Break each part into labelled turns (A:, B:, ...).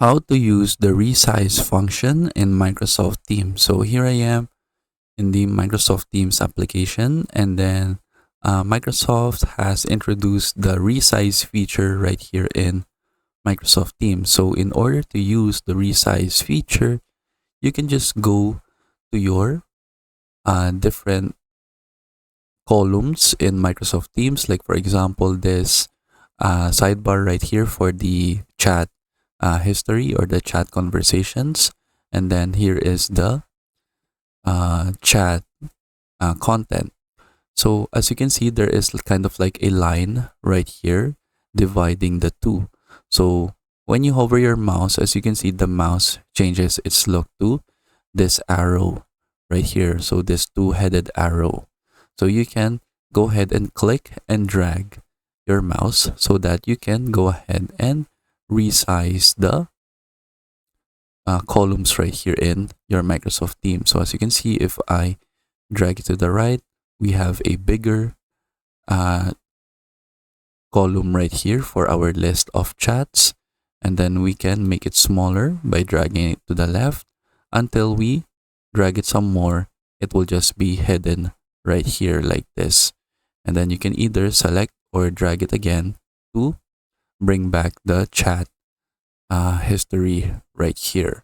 A: How to use the resize function in Microsoft Teams. So here I am in the Microsoft Teams application, and then Microsoft has introduced the resize feature right here in Microsoft Teams. So in order to use the resize feature, you can just go to your different columns in Microsoft Teams, like for example this sidebar right here for the chat history or the chat conversations, and then here is the chat content. So as you can see, there is kind of like a line right here dividing the two. So when you hover your mouse, as you can see, the mouse changes its look to this arrow right here. So this two-headed arrow. So you can go ahead and click and drag your mouse so that you can go ahead and resize the columns right here in your Microsoft Teams. So as you can see, if I drag it to the right, we have a bigger column right here for our list of chats, and then we can make it smaller by dragging it to the left until we drag it some more. It will just be hidden right here like this, and then you can either select or drag it again to bring back the chat history right here.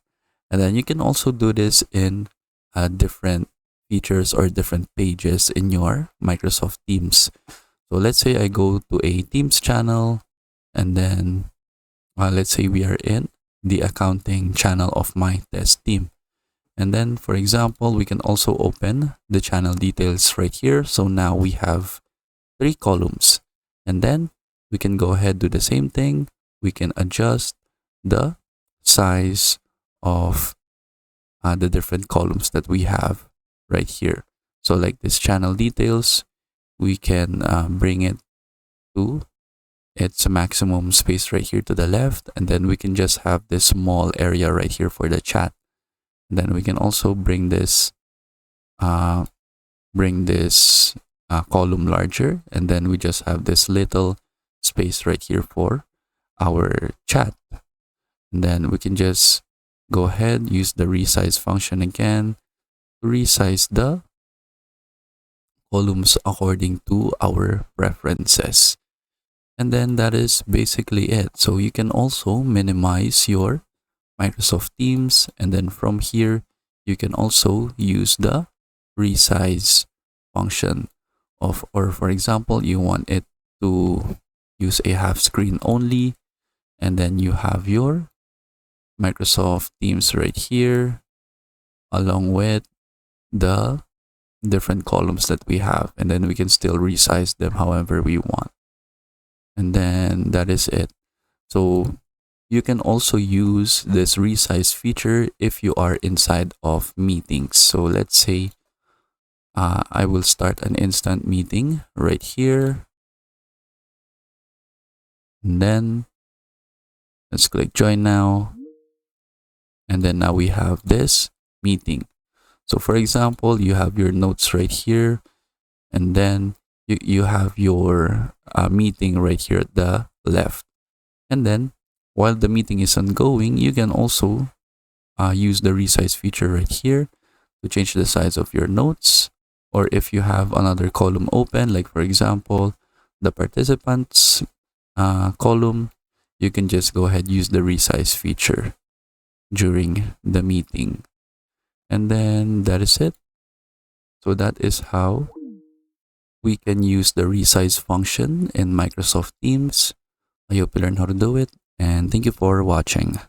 A: And then you can also do this in different features or different pages in your Microsoft Teams. So let's say I go to a Teams channel, and then let's say we are in the accounting channel of my test team. And then, for example, we can also open the channel details right here. So now we have 3 columns, and then we can go ahead, do the same thing. We can adjust the size of the different columns that we have right here. So like this channel details, we can bring it to its maximum space right here to the left, and then we can just have this small area right here for the chat. And then we can also bring this column larger, and then we just have this little space right here for our chat. And then we can just go ahead, use the resize function again to resize the columns according to our preferences. And then that is basically it. So you can also minimize your Microsoft Teams, and then from here you can also use the resize function of, or for example, you want it to use a half screen only, and then you have your Microsoft Teams right here along with the different columns that we have, and then we can still resize them however we want. And then that is it. So you can also use this resize feature if you are inside of meetings. So let's say I will start an instant meeting right here, and then let's click join now, and then now we have this meeting. So for example, you have your notes right here, and then you have your meeting right here at the left. And then while the meeting is ongoing, you can also use the resize feature right here to change the size of your notes. Or if you have another column open, like for example, the participants column, you can just go ahead, use the resize feature during the meeting. And then that is it. So that is how we can use the resize function in Microsoft Teams. I hope you learned how to do it, and thank you for watching.